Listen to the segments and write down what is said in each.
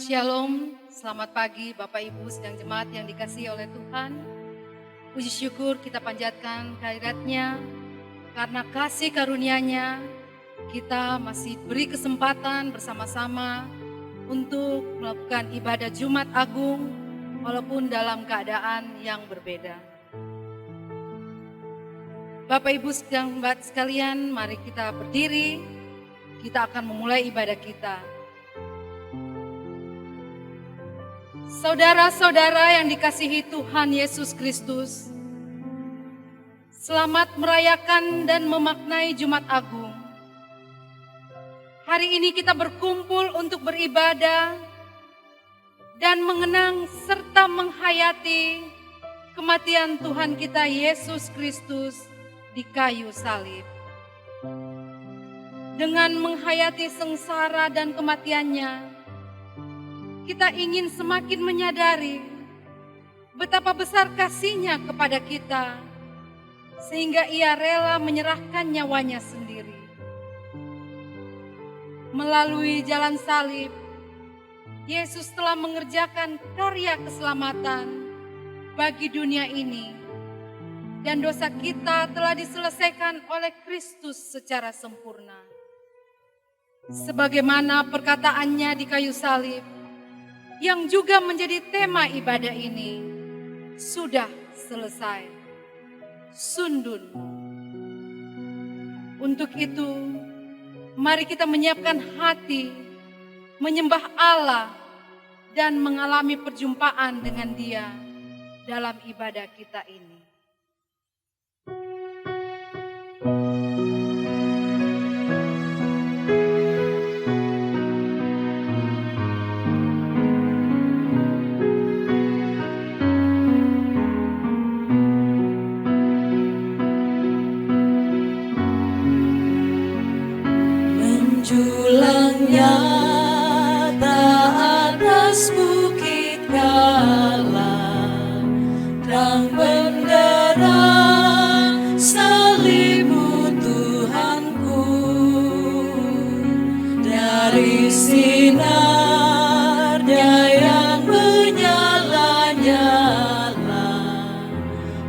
Shalom, selamat pagi Bapak Ibu sedang jemaat yang dikasihi oleh Tuhan. Puji syukur kita panjatkan kehadirat-Nya, karena kasih karunia-Nya kita masih beri kesempatan bersama-sama untuk melakukan ibadah Jumat Agung walaupun dalam keadaan yang berbeda. Bapak Ibu sedang jemaat sekalian, mari kita berdiri, kita akan memulai ibadah kita. Saudara-saudara yang dikasihi Tuhan Yesus Kristus, selamat merayakan dan memaknai Jumat Agung. Hari ini kita berkumpul untuk beribadah dan mengenang serta menghayati kematian Tuhan kita Yesus Kristus di kayu salib. Dengan menghayati sengsara dan kematiannya, kita ingin semakin menyadari betapa besar kasih-Nya kepada kita, sehingga Ia rela menyerahkan nyawanya sendiri. Melalui jalan salib, Yesus telah mengerjakan karya keselamatan bagi dunia ini, dan dosa kita telah diselesaikan oleh Kristus secara sempurna. Sebagaimana perkataannya di kayu salib, yang juga menjadi tema ibadah ini, sudah selesai. Sundun. Untuk itu, mari kita menyiapkan hati, menyembah Allah, dan mengalami perjumpaan dengan Dia dalam ibadah kita ini. Menjulang nyata atas bukit Kala, terang benderang salib-Mu Tuhanku. Dari sinarnya yang menyala-nyala,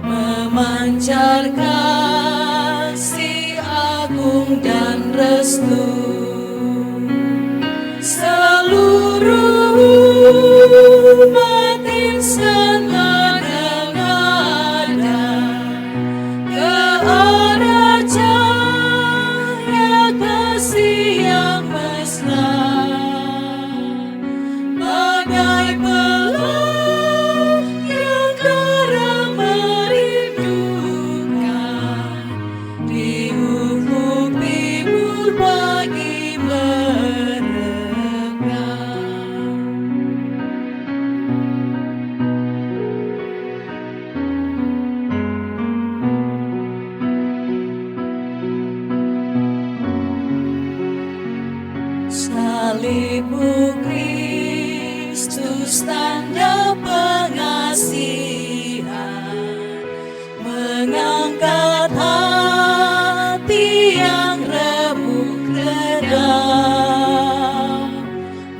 memancar kasih agung dan restu. Seluruh umat insan mengada ke arah cahaya kasih yang mesra, bagai pelangi yang terang merindukan di ufuk timur pagi merekah. Salib-Mu Kristus tanda pengasihan, mengangkat hati yang remuk redam,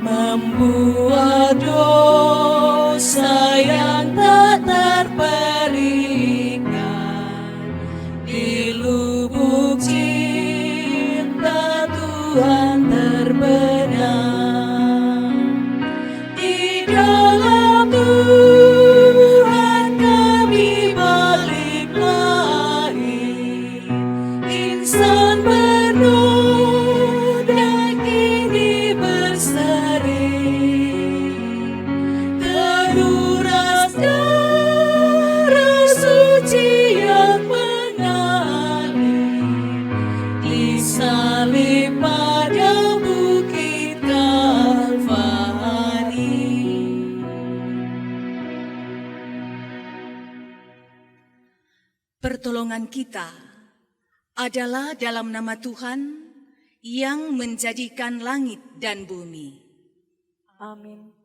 membuat dosa yang tak terperikan di lubuk cinta Tuhan terbenam. Di dalam Tuhan kami balik lahir, insan bernoda kini berseri, teruras darah suci yang mengalir di salib pada bukit Kalvari. Pertolongan kita adalah dalam nama Tuhan yang menjadikan langit dan bumi. Amin.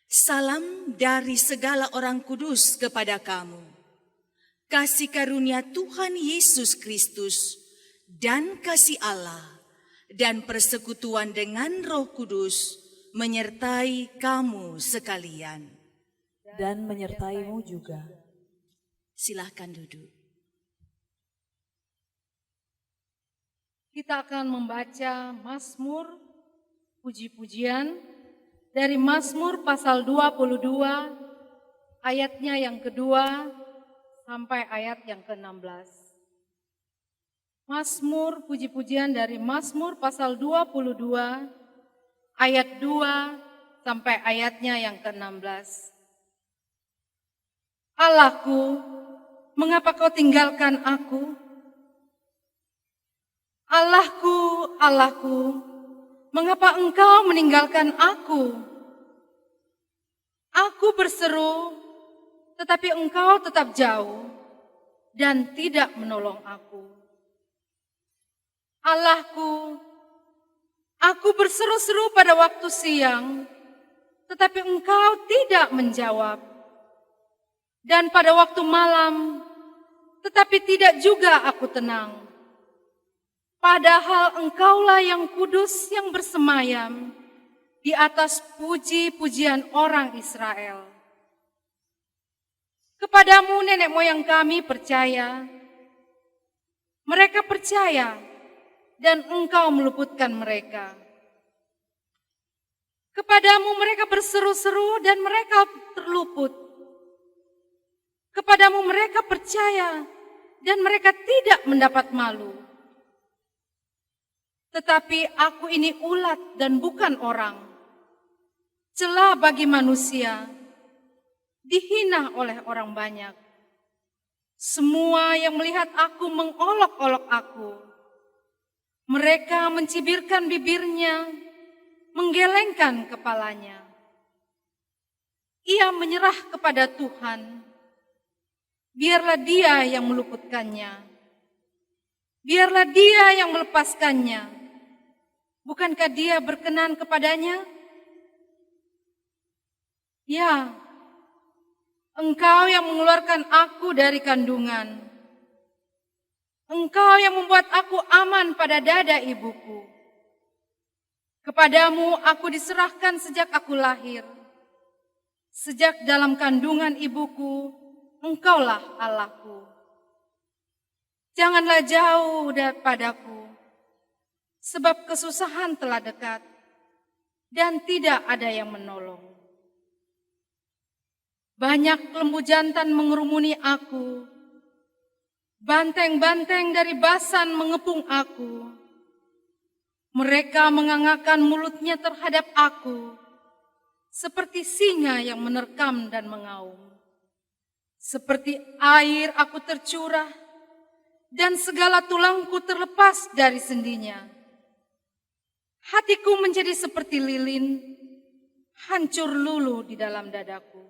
Salam dari segala orang kudus kepada kamu. Kasih karunia Tuhan Yesus Kristus dan kasih Allah dan persekutuan dengan Roh Kudus menyertai kamu sekalian. Dan menyertaimu juga. Silahkan duduk. Kita akan membaca Mazmur puji-pujian dari Mazmur pasal 22 ayatnya yang kedua sampai ayat yang ke-16. Mazmur puji-pujian dari Mazmur pasal 22 ayat 2 sampai ayatnya yang ke-16. Allahku, mengapa kau tinggalkan aku? Allahku, Allahku, mengapa engkau meninggalkan aku? Aku berseru, tetapi engkau tetap jauh dan tidak menolong aku. Allahku, aku berseru-seru pada waktu siang, tetapi engkau tidak menjawab. Dan pada waktu malam, tetapi tidak juga aku tenang. Padahal engkaulah yang kudus yang bersemayam di atas puji-pujian orang Israel. Kepadamu nenek moyang kami percaya. Mereka percaya dan engkau meluputkan mereka. Kepadamu mereka berseru-seru dan mereka terluput. Kepadamu mereka percaya dan mereka tidak mendapat malu. Tetapi aku ini ulat dan bukan orang, celah bagi manusia, dihina oleh orang banyak. Semua yang melihat aku mengolok-olok aku. Mereka mencibirkan bibirnya, menggelengkan kepalanya. Ia menyerah kepada Tuhan. Biarlah Dia yang meluputkannya. Biarlah Dia yang melepaskannya. Bukankah Dia berkenan kepadanya? Ya, Engkau yang mengeluarkan aku dari kandungan. Engkau yang membuat aku aman pada dada ibuku. Kepadamu aku diserahkan sejak aku lahir. Sejak dalam kandungan ibuku, Engkaulah Allahku. Janganlah jauh daripadaku, sebab kesusahan telah dekat, dan tidak ada yang menolong. Banyak lembu jantan mengerumuni aku, banteng-banteng dari Basan mengepung aku. Mereka mengangakkan mulutnya terhadap aku, seperti singa yang menerkam dan mengaum. Seperti air aku tercurah, dan segala tulangku terlepas dari sendinya. Hatiku menjadi seperti lilin, hancur luluh di dalam dadaku.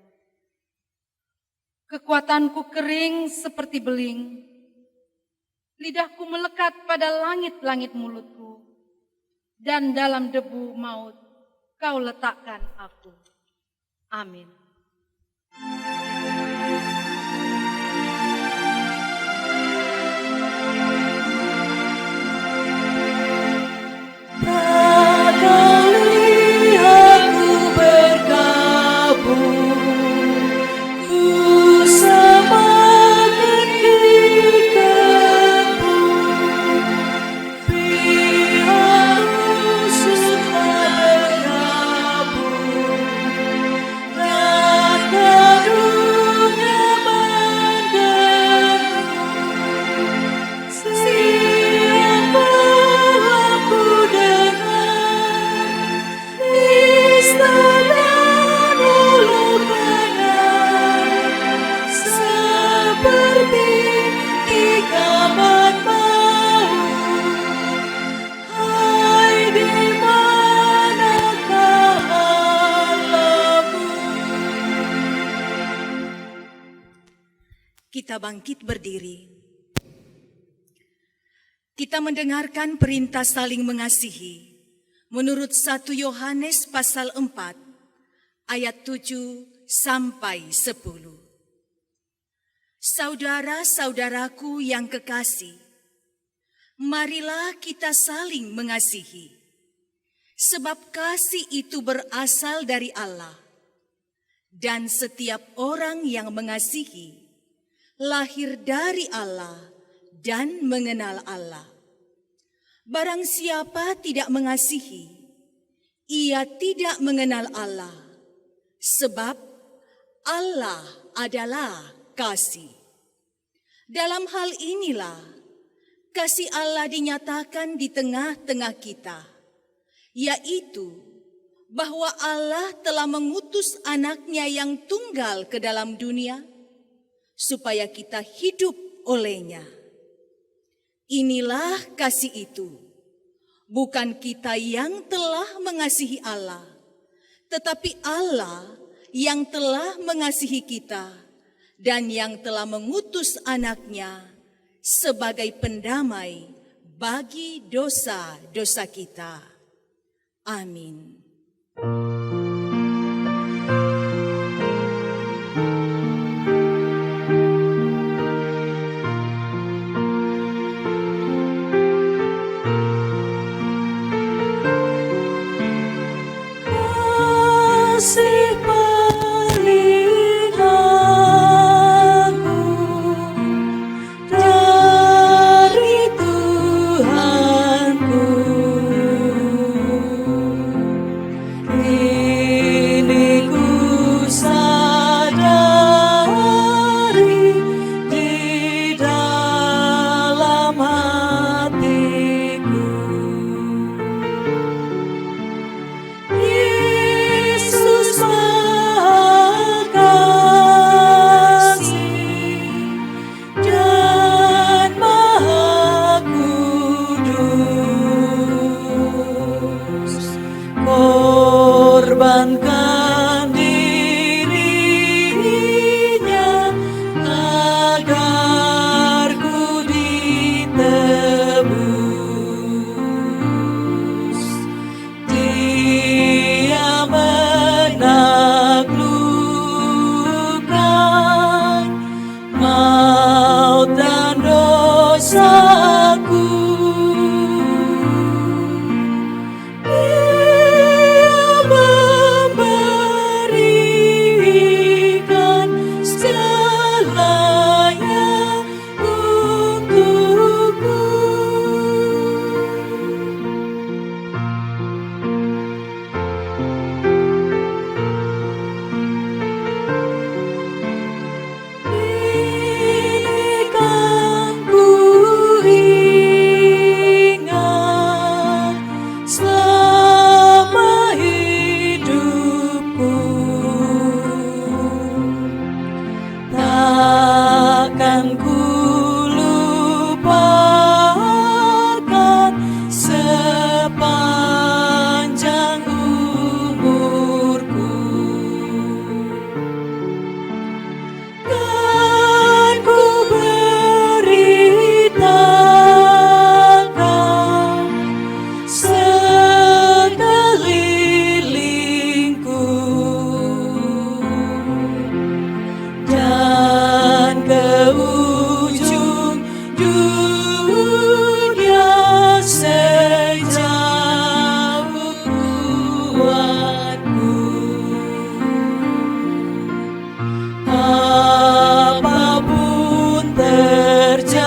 Kekuatanku kering seperti beling, lidahku melekat pada langit-langit mulutku, dan dalam debu maut kau letakkan aku. Amin. Kali aku berkabung, ku semakin dikepung. Pihak suka bergabung, dan kadungnya menderu. Siapa aku dengar, istana lulukangan, seperti ikaman maut. Hai, di manakah Allahmu? Kita bangkit berdiri. Kita mendengarkan perintah saling mengasihi menurut 1 Yohanes pasal 4 ayat 7 sampai 10. Saudara-saudaraku yang kekasih, marilah kita saling mengasihi. Sebab kasih itu berasal dari Allah, dan setiap orang yang mengasihi lahir dari Allah dan mengenal Allah. Barang siapa tidak mengasihi, ia tidak mengenal Allah, sebab Allah adalah kasih. Dalam hal inilah kasih Allah dinyatakan di tengah-tengah kita, yaitu bahwa Allah telah mengutus anaknya yang tunggal ke dalam dunia, supaya kita hidup olehnya. Inilah kasih itu, bukan kita yang telah mengasihi Allah, tetapi Allah yang telah mengasihi kita dan yang telah mengutus anaknya sebagai pendamai bagi dosa-dosa kita. Amin. Kasih paling agung dari Tuhanku, kini ku sadari di dalam hatiku. Yesus Maha Kasih dan Maha Kudus, korbankan dirinya agar ku ditebus. Dia menaklukkan maut dan dosaku. Dia memberikan segalanya untukku. Kan ku ingat selama hidupku, takkan ku lupakan sepanjang umurku. Kan ku beritakan sekelilingku, dan ke ujung dunia sejauh kuatku. Apapun terjadi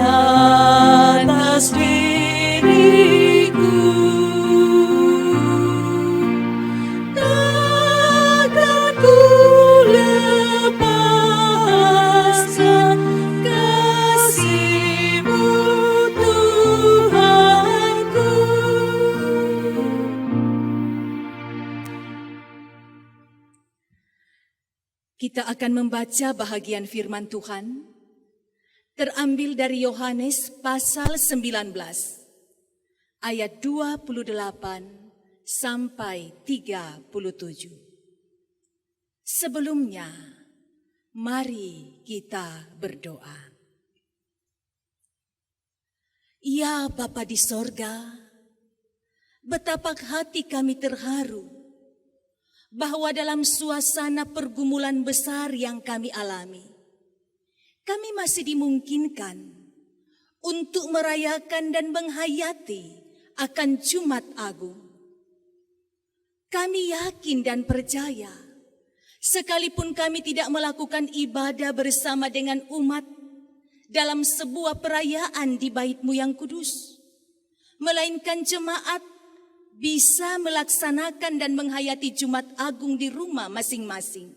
atas diriku, takkan ku lepaskan kasih-Mu, Tuhanku. Kita akan membaca bahagian firman Tuhan terambil dari Yohanes pasal 19 ayat 28 sampai 37. Sebelumnya, mari kita berdoa. Ya Bapa di sorga, betapa hati kami terharu bahwa dalam suasana pergumulan besar yang kami alami, kami masih dimungkinkan untuk merayakan dan menghayati akan Jumat Agung. Kami yakin dan percaya, sekalipun kami tidak melakukan ibadah bersama dengan umat dalam sebuah perayaan di Bait-Mu yang kudus, melainkan jemaat bisa melaksanakan dan menghayati Jumat Agung di rumah masing-masing.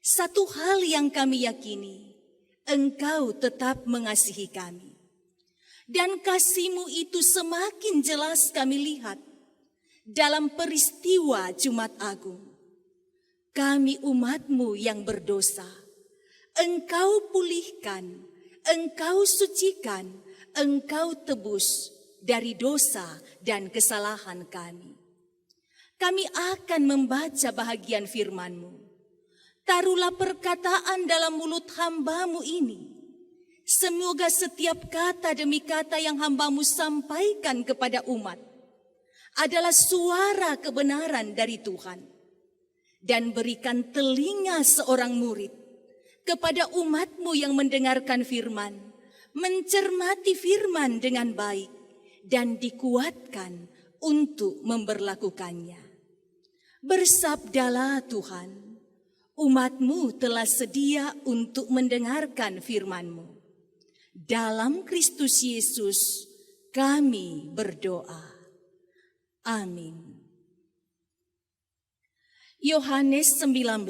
Satu hal yang kami yakini, Engkau tetap mengasihi kami. Dan kasih-Mu itu semakin jelas kami lihat dalam peristiwa Jumat Agung. Kami umat-Mu yang berdosa, Engkau pulihkan, Engkau sucikan, Engkau tebus dari dosa dan kesalahan kami. Kami akan membaca bahagian firman-Mu. Taruhlah perkataan dalam mulut hamba-Mu ini. Semoga setiap kata demi kata yang hamba-Mu sampaikan kepada umat adalah suara kebenaran dari Tuhan. Dan berikan telinga seorang murid kepada umat-Mu yang mendengarkan firman, mencermati firman dengan baik, dan dikuatkan untuk memberlakukannya. Bersabdalah Tuhan, umat-Mu telah sedia untuk mendengarkan firman-Mu. Dalam Kristus Yesus kami berdoa. Amin. Yohanes 19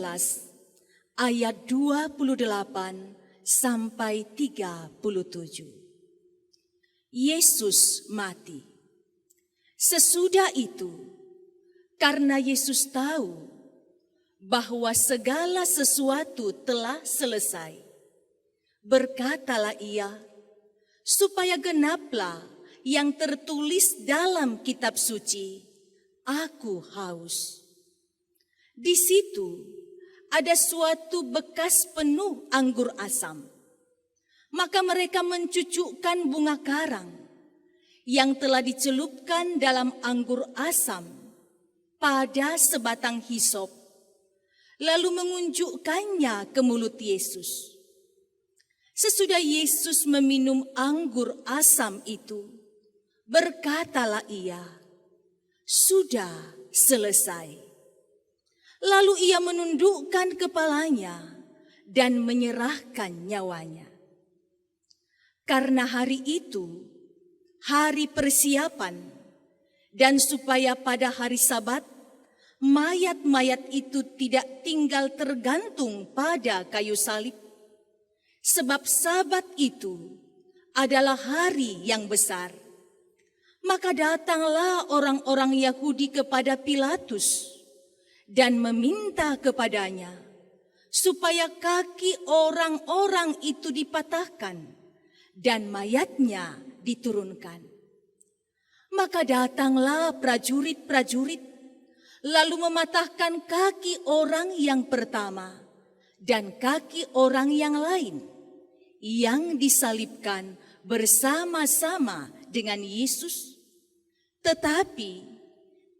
ayat 28 sampai 37. Yesus mati. Sesudah itu, karena Yesus tahu bahwa segala sesuatu telah selesai, berkatalah ia, supaya genaplah yang tertulis dalam kitab suci, aku haus. Di situ ada suatu bekas penuh anggur asam. Maka mereka mencucukkan bunga karang yang telah dicelupkan dalam anggur asam pada sebatang hisop, lalu mengunjukkannya ke mulut Yesus. Sesudah Yesus meminum anggur asam itu, berkatalah ia, sudah selesai. Lalu ia menundukkan kepalanya dan menyerahkan nyawanya. Karena hari itu, hari persiapan, dan supaya pada hari Sabat, mayat-mayat itu tidak tinggal tergantung pada kayu salib. Sebab Sabat itu adalah hari yang besar. Maka datanglah orang-orang Yahudi kepada Pilatus dan meminta kepadanya supaya kaki orang-orang itu dipatahkan dan mayatnya diturunkan. Maka datanglah prajurit-prajurit lalu mematahkan kaki orang yang pertama dan kaki orang yang lain yang disalibkan bersama-sama dengan Yesus. Tetapi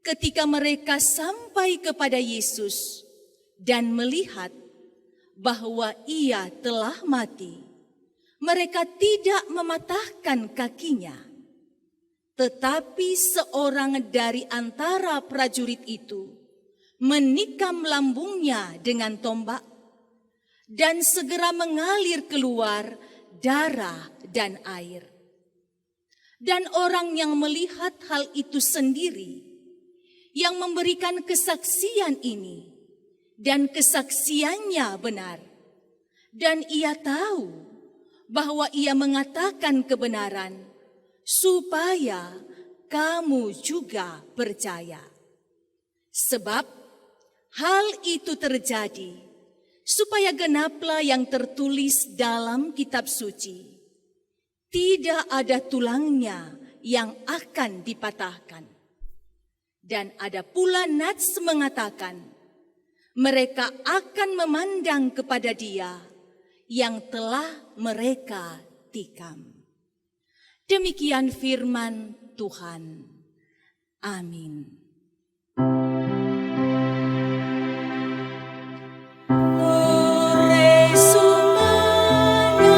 ketika mereka sampai kepada Yesus dan melihat bahwa ia telah mati, mereka tidak mematahkan kakinya. Tetapi seorang dari antara prajurit itu menikam lambungnya dengan tombak, dan segera mengalir keluar darah dan air. Dan orang yang melihat hal itu sendiri, yang memberikan kesaksian ini, dan kesaksiannya benar, dan ia tahu bahwa ia mengatakan kebenaran, supaya kamu juga percaya. Sebab hal itu terjadi supaya genaplah yang tertulis dalam kitab suci. Tidak ada tulangnya yang akan dipatahkan. Dan ada pula nats mengatakan, mereka akan memandang kepada Dia yang telah mereka tikam. Demikian firman Tuhan. Amin. Ore sumana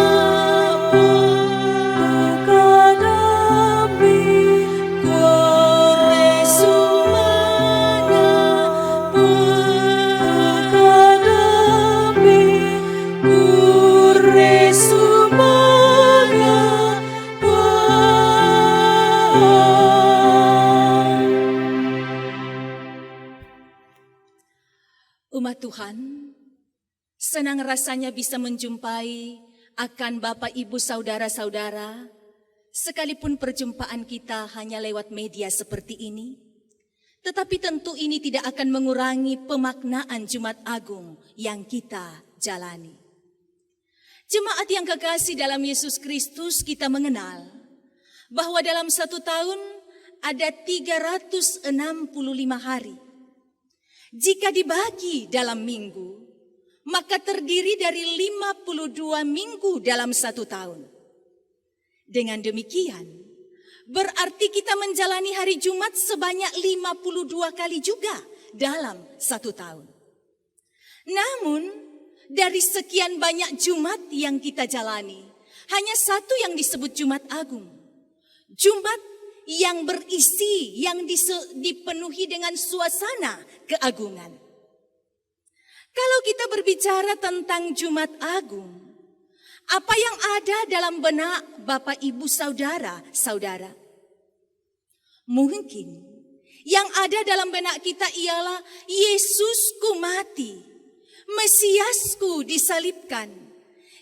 Tuhan, senang rasanya bisa menjumpai akan Bapak Ibu saudara-saudara, sekalipun perjumpaan kita hanya lewat media seperti ini. Tetapi tentu ini tidak akan mengurangi pemaknaan Jumat Agung yang kita jalani. Jemaat yang kekasih dalam Yesus Kristus, kita mengenal bahwa dalam satu tahun ada 365 hari. Jika dibagi dalam minggu, maka terdiri dari 52 minggu dalam satu tahun. Dengan demikian, berarti kita menjalani hari Jumat sebanyak 52 kali juga dalam satu tahun. Namun, dari sekian banyak Jumat yang kita jalani, hanya satu yang disebut Jumat Agung. Jumat yang berisi, yang dipenuhi dengan suasana keagungan. Kalau kita berbicara tentang Jumat Agung, apa yang ada dalam benak Bapak Ibu saudara-saudara? Mungkin yang ada dalam benak kita ialah Yesusku mati, Mesiasku disalibkan.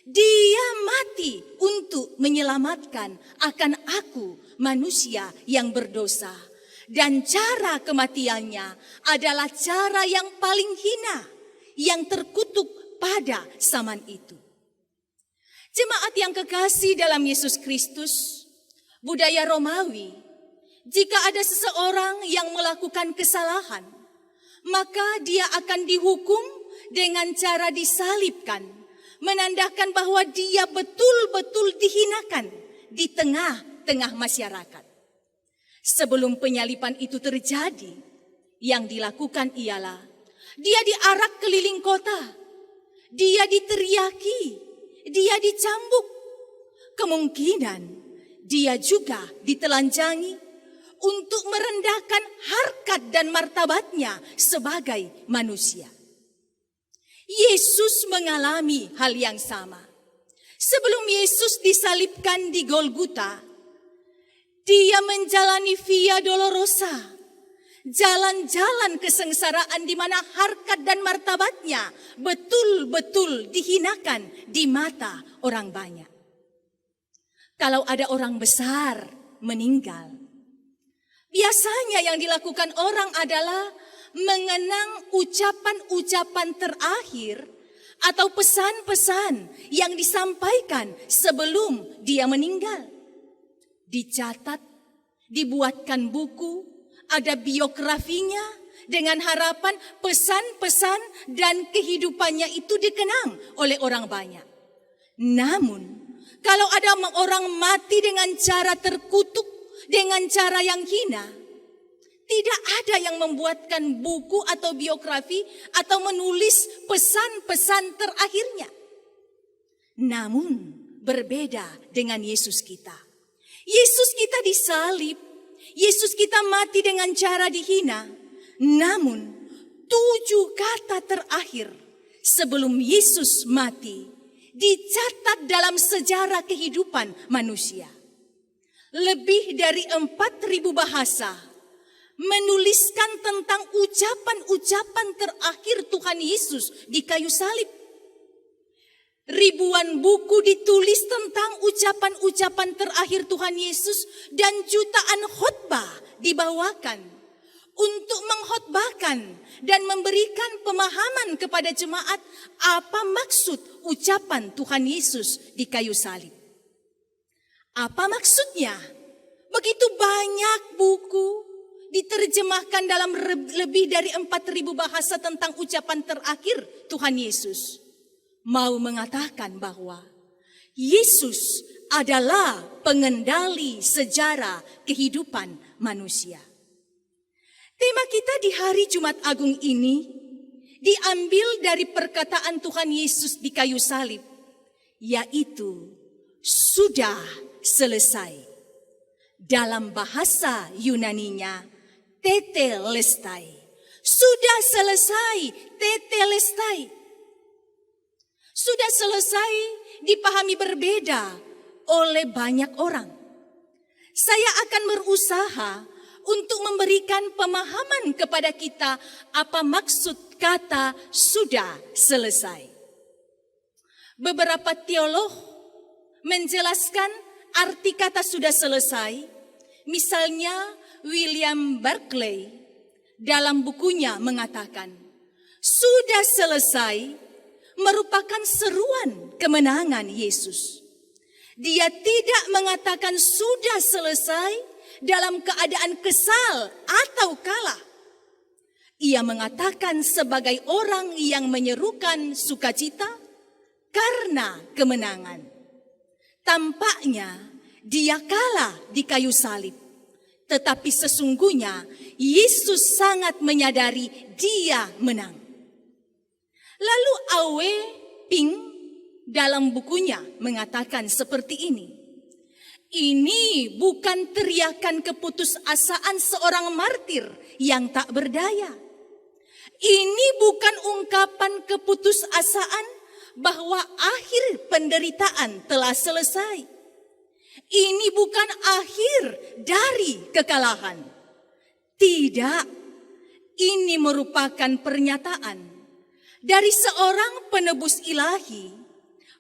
Dia mati untuk menyelamatkan akan aku, manusia yang berdosa. Dan cara kematiannya adalah cara yang paling hina, yang terkutuk pada zaman itu. Jemaat yang kekasih dalam Yesus Kristus, budaya Romawi, jika ada seseorang yang melakukan kesalahan, maka dia akan dihukum dengan cara disalibkan, menandakan bahwa dia betul-betul dihinakan di tengah-tengah masyarakat. Sebelum penyaliban itu terjadi, yang dilakukan ialah dia diarak keliling kota, dia diteriaki, dia dicambuk. Kemungkinan dia juga ditelanjangi untuk merendahkan harkat dan martabatnya sebagai manusia. Yesus mengalami hal yang sama. Sebelum Yesus disalibkan di Golgota, dia menjalani Via Dolorosa, jalan-jalan kesengsaraan di mana harkat dan martabatnya betul-betul dihinakan di mata orang banyak. Kalau ada orang besar meninggal, biasanya yang dilakukan orang adalah mengenang ucapan-ucapan terakhir atau pesan-pesan yang disampaikan sebelum dia meninggal. Dicatat, dibuatkan buku, ada biografinya dengan harapan pesan-pesan dan kehidupannya itu dikenang oleh orang banyak. Namun, kalau ada orang mati dengan cara terkutuk, dengan cara yang hina, tidak ada yang membuatkan buku atau biografi atau menulis pesan-pesan terakhirnya. Namun berbeda dengan Yesus kita. Yesus kita disalib, Yesus kita mati dengan cara dihina. Namun 7 kata terakhir sebelum Yesus mati dicatat dalam sejarah kehidupan manusia. Lebih dari 4.000 bahasa menuliskan tentang ucapan-ucapan terakhir Tuhan Yesus di kayu salib. Ribuan buku ditulis tentang ucapan-ucapan terakhir Tuhan Yesus dan jutaan khotbah dibawakan untuk mengkhotbahkan dan memberikan pemahaman kepada jemaat apa maksud ucapan Tuhan Yesus di kayu salib. Apa maksudnya? Begitu banyak buku diterjemahkan dalam lebih dari 4.000 bahasa tentang ucapan terakhir Tuhan Yesus. Mau mengatakan bahwa Yesus adalah pengendali sejarah kehidupan manusia. Tema kita di hari Jumat Agung ini diambil dari perkataan Tuhan Yesus di kayu salib, yaitu sudah selesai. Dalam bahasa Yunaninya, tetelestai. Sudah selesai, tetelestai. Sudah selesai dipahami berbeda oleh banyak orang. Saya akan berusaha untuk memberikan pemahaman kepada kita apa maksud kata sudah selesai. Beberapa teolog menjelaskan arti kata sudah selesai. Misalnya William Barclay dalam bukunya mengatakan, sudah selesai merupakan seruan kemenangan Yesus. Dia tidak mengatakan sudah selesai dalam keadaan kesal atau kalah. Ia mengatakan sebagai orang yang menyerukan sukacita karena kemenangan. Tampaknya dia kalah di kayu salib. Tetapi sesungguhnya Yesus sangat menyadari dia menang. Lalu Awe Ping dalam bukunya mengatakan seperti ini. Ini bukan teriakan keputusasaan seorang martir yang tak berdaya. Ini bukan ungkapan keputusasaan bahwa akhir penderitaan telah selesai. Ini bukan akhir dari kekalahan. Tidak, ini merupakan pernyataan dari seorang penebus ilahi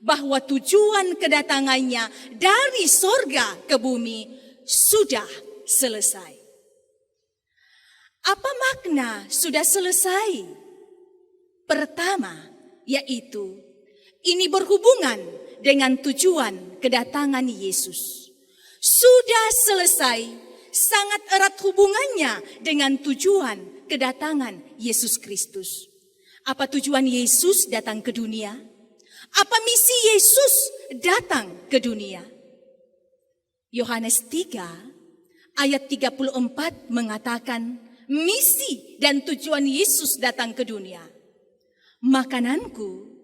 bahwa tujuan kedatangannya dari sorga ke bumi sudah selesai. Apa makna sudah selesai? Pertama, yaitu ini berhubungan dengan tujuan kedatangan Yesus. Sudah selesai, sangat erat hubungannya dengan tujuan kedatangan Yesus Kristus. Apa tujuan Yesus datang ke dunia? Apa misi Yesus datang ke dunia? Yohanes 3 ayat 34 mengatakan misi dan tujuan Yesus datang ke dunia. Makananku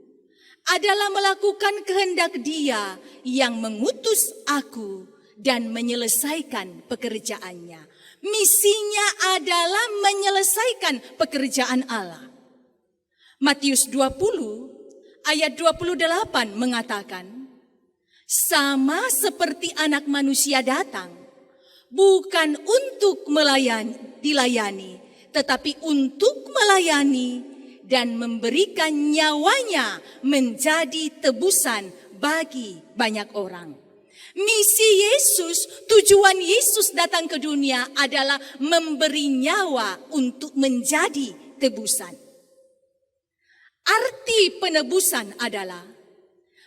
adalah melakukan kehendak Dia yang mengutus aku dan menyelesaikan pekerjaannya. Misinya adalah menyelesaikan pekerjaan Allah. Matius 20 ayat 28 mengatakan, sama seperti Anak Manusia datang, bukan untuk dilayani, tetapi untuk melayani dan memberikan nyawanya menjadi tebusan bagi banyak orang. Misi Yesus, tujuan Yesus datang ke dunia adalah memberi nyawa untuk menjadi tebusan. Arti penebusan adalah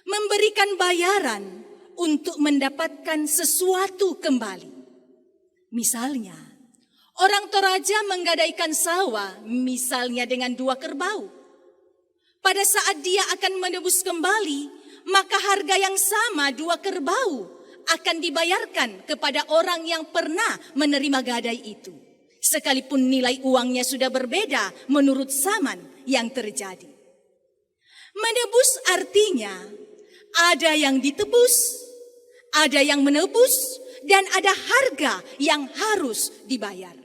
memberikan bayaran untuk mendapatkan sesuatu kembali. Misalnya, orang Toraja menggadaikan sawah, misalnya dengan 2 kerbau. Pada saat dia akan menebus kembali, maka harga yang sama 2 kerbau akan dibayarkan kepada orang yang pernah menerima gadai itu. Sekalipun nilai uangnya sudah berbeda menurut zaman yang terjadi. Menebus artinya ada yang ditebus, ada yang menebus, dan ada harga yang harus dibayar.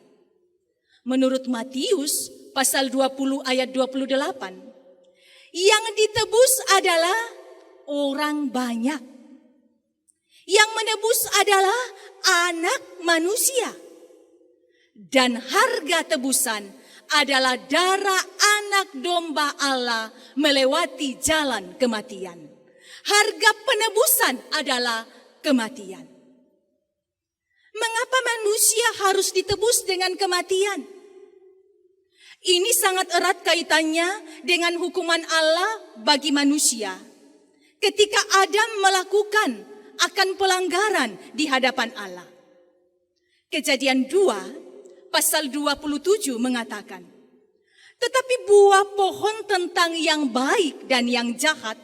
Menurut Matius pasal 20 ayat 28, yang ditebus adalah orang banyak. Yang menebus adalah anak manusia. Dan harga tebusan adalah darah anak domba Allah melewati jalan kematian. Harga penebusan adalah kematian. Mengapa manusia harus ditebus dengan kematian? Ini sangat erat kaitannya dengan hukuman Allah bagi manusia. Ketika Adam melakukan akan pelanggaran di hadapan Allah. Kejadian 2 pasal 27 mengatakan, tetapi buah pohon tentang yang baik dan yang jahat,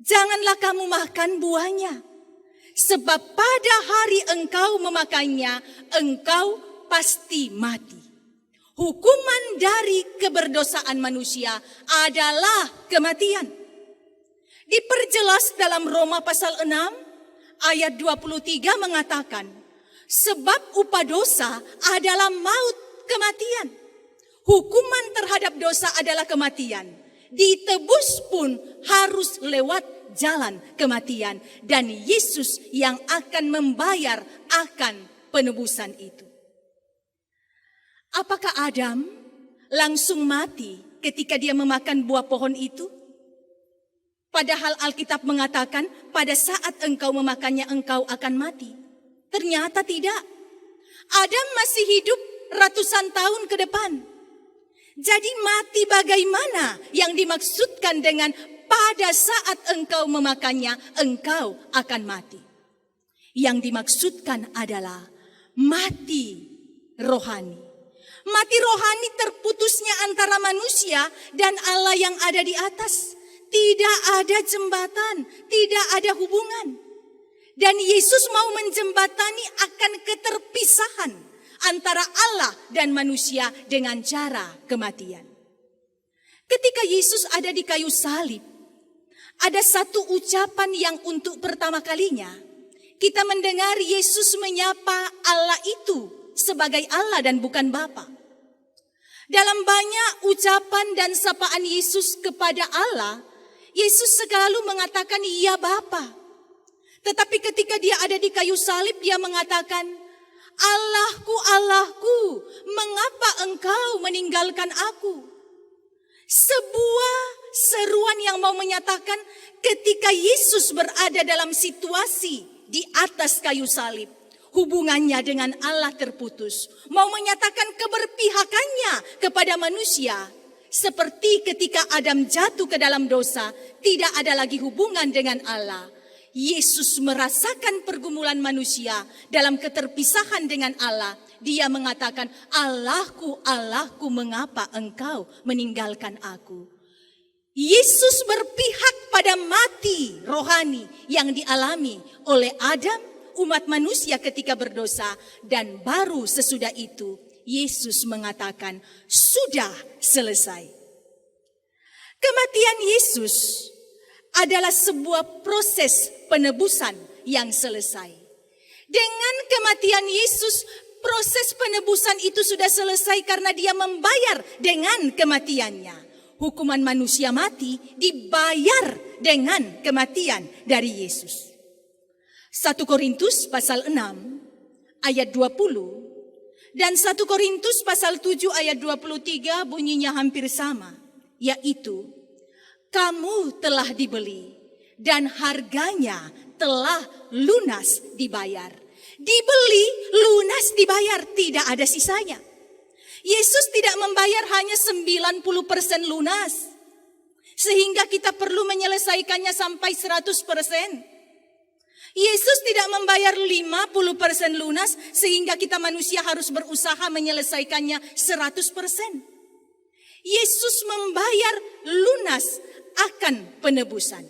janganlah kamu makan buahnya. Sebab pada hari engkau memakannya, engkau pasti mati. Hukuman dari keberdosaan manusia adalah kematian. Diperjelas dalam Roma pasal 6 ayat 23 mengatakan, sebab upah dosa adalah maut, kematian. Hukuman terhadap dosa adalah kematian. Ditebus pun harus lewat jalan kematian. Dan Yesus yang akan membayar akan penebusan itu. Apakah Adam langsung mati ketika dia memakan buah pohon itu? Padahal Alkitab mengatakan pada saat engkau memakannya engkau akan mati. Ternyata tidak. Adam masih hidup ratusan tahun ke depan. Jadi mati bagaimana yang dimaksudkan dengan pada saat engkau memakannya engkau akan mati? Yang dimaksudkan adalah mati rohani. Mati rohani terputusnya antara manusia dan Allah yang ada di atas. Tidak ada jembatan, tidak ada hubungan. Dan Yesus mau menjembatani akan keterpisahan antara Allah dan manusia dengan cara kematian. Ketika Yesus ada di kayu salib, ada satu ucapan yang untuk pertama kalinya kita mendengar Yesus menyapa Allah itu sebagai Allah dan bukan Bapa. Dalam banyak ucapan dan sapaan Yesus kepada Allah, Yesus selalu mengatakan ya Bapa. Tetapi ketika dia ada di kayu salib, dia mengatakan, Allahku, Allahku, mengapa engkau meninggalkan aku? Sebuah seruan yang mau menyatakan ketika Yesus berada dalam situasi di atas kayu salib, hubungannya dengan Allah terputus. Mau menyatakan keberpihakannya kepada manusia. Seperti ketika Adam jatuh ke dalam dosa, tidak ada lagi hubungan dengan Allah. Yesus merasakan pergumulan manusia dalam keterpisahan dengan Allah. Dia mengatakan, Allahku, Allahku, mengapa engkau meninggalkan aku? Yesus berpihak pada mati rohani yang dialami oleh Adam, umat manusia ketika berdosa. Dan baru sesudah itu, Yesus mengatakan, sudah selesai. Kematian Yesus adalah sebuah proses penebusan yang selesai. Dengan kematian Yesus, proses penebusan itu sudah selesai karena dia membayar dengan kematiannya. Hukuman manusia mati dibayar dengan kematian dari Yesus. 1 Korintus pasal 6 ayat 20 dan 1 Korintus pasal 7 ayat 23 bunyinya hampir sama, yaitu kamu telah dibeli dan harganya telah lunas dibayar. Dibeli, lunas dibayar, tidak ada sisanya. Yesus tidak membayar hanya 90% lunas, sehingga kita perlu menyelesaikannya sampai 100%. Yesus tidak membayar 50% lunas, sehingga kita manusia harus berusaha menyelesaikannya 100%. Yesus membayar lunas akan penebusan.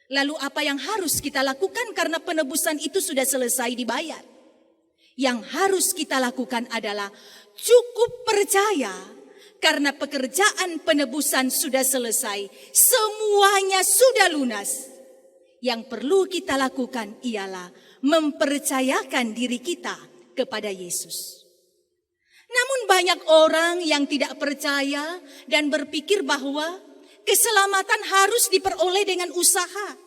Lalu apa yang harus kita lakukan karena penebusan itu sudah selesai dibayar? Yang harus kita lakukan adalah cukup percaya karena pekerjaan penebusan sudah selesai. Semuanya sudah lunas. Yang perlu kita lakukan ialah mempercayakan diri kita kepada Yesus. Namun banyak orang yang tidak percaya dan berpikir bahwa keselamatan harus diperoleh dengan usaha.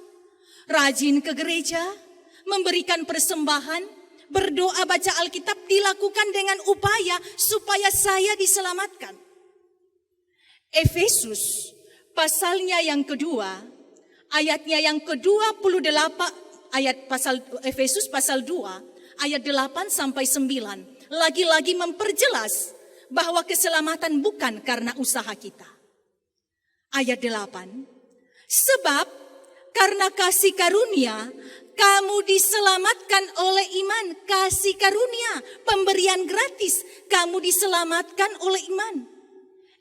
Rajin ke gereja, memberikan persembahan, berdoa baca Alkitab dilakukan dengan upaya supaya saya diselamatkan. Efesus pasalnya yang kedua, ayatnya yang ke-28, ayat pasal Efesus pasal 2, ayat 8 sampai 9, lagi-lagi memperjelas bahwa keselamatan bukan karena usaha kita. Ayat 8, sebab karena kasih karunia kamu diselamatkan oleh iman. Kasih karunia, pemberian gratis, kamu diselamatkan oleh iman.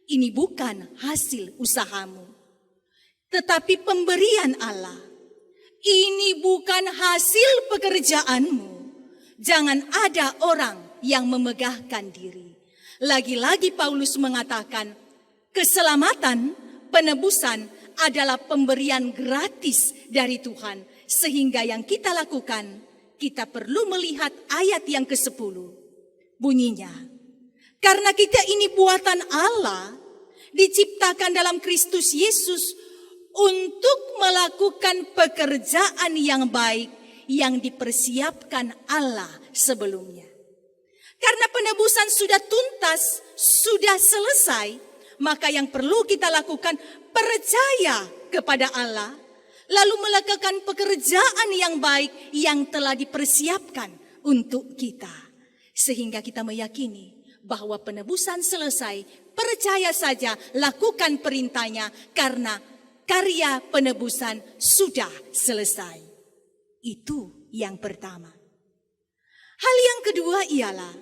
Ini bukan hasil usahamu, tetapi pemberian Allah. Ini bukan hasil pekerjaanmu. Jangan ada orang yang memegahkan diri. Lagi-lagi Paulus mengatakan, keselamatan, penebusan adalah pemberian gratis dari Tuhan. Sehingga yang kita lakukan, kita perlu melihat ayat yang ke-10. Bunyinya, karena kita ini buatan Allah, diciptakan dalam Kristus Yesus untuk melakukan pekerjaan yang baik yang dipersiapkan Allah sebelumnya. Karena penebusan sudah tuntas, sudah selesai, maka yang perlu kita lakukan percaya kepada Allah, lalu melakukan pekerjaan yang baik yang telah dipersiapkan untuk kita. Sehingga kita meyakini bahwa penebusan selesai, percaya saja, lakukan perintahnya karena karya penebusan sudah selesai. Itu yang pertama. Hal yang kedua ialah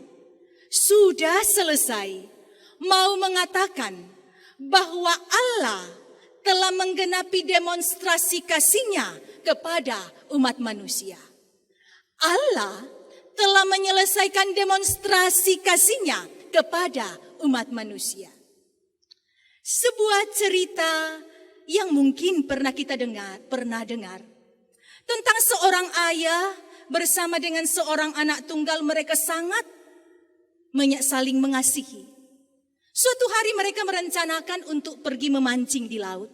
sudah selesai mau mengatakan bahwa Allah telah menggenapi demonstrasi kasih-Nya kepada umat manusia. Allah telah menyelesaikan demonstrasi kasih-Nya kepada umat manusia. Sebuah cerita yang mungkin pernah kita dengar tentang seorang ayah bersama dengan seorang anak tunggal, mereka sangat saling mengasihi. Suatu hari mereka merencanakan untuk pergi memancing di laut.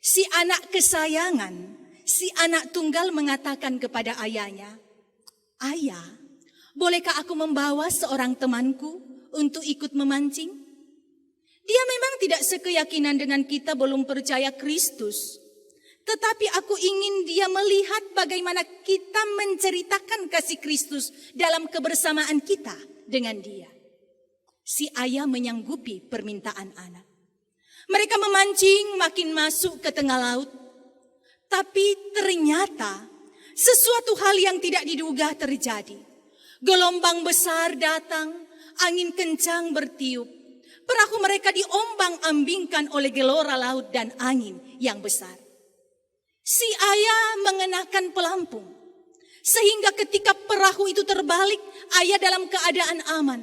Si anak kesayangan, si anak tunggal mengatakan kepada ayahnya, "Ayah, bolehkah aku membawa seorang temanku untuk ikut memancing? Dia memang tidak sekeyakinan dengan kita, belum percaya Kristus. Tetapi aku ingin dia melihat bagaimana kita menceritakan kasih Kristus dalam kebersamaan kita dengan dia." Si ayah menyanggupi permintaan anak. Mereka memancing, makin masuk ke tengah laut. Tapi ternyata sesuatu hal yang tidak diduga terjadi. Gelombang besar datang, angin kencang bertiup. Perahu mereka diombang-ambingkan oleh gelora laut dan angin yang besar. Si ayah mengenakan pelampung, sehingga ketika perahu itu terbalik, ayah dalam keadaan aman.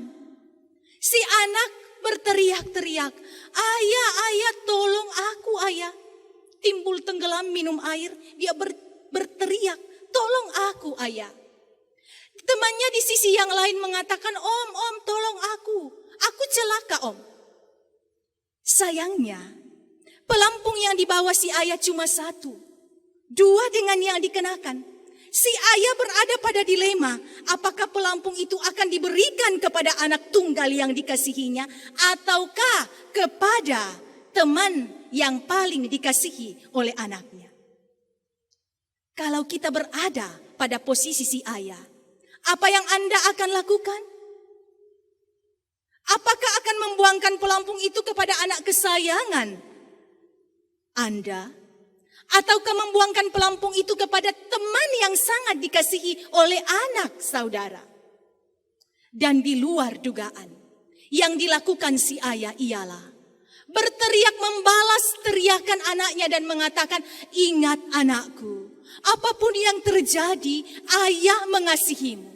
Si anak berteriak-teriak, "Ayah, ayah, tolong aku, ayah." Timbul tenggelam minum air, dia berteriak, "Tolong aku, ayah." Temannya di sisi yang lain mengatakan, Om, tolong aku celaka, Om." Sayangnya, pelampung yang dibawa si ayah cuma satu, dua dengan yang dikenakan. Si ayah berada pada dilema, apakah pelampung itu akan diberikan kepada anak tunggal yang dikasihinya, ataukah kepada teman yang paling dikasihi oleh anaknya. Kalau kita berada pada posisi si ayah, apa yang Anda akan lakukan? Apakah akan membuangkan pelampung itu kepada anak kesayangan Anda? Ataukah membuangkan pelampung itu kepada teman yang sangat dikasihi oleh anak saudara? Dan di luar dugaan, yang dilakukan si ayah ialah berteriak membalas teriakan anaknya dan mengatakan, "Ingat anakku, apapun yang terjadi, ayah mengasihimu."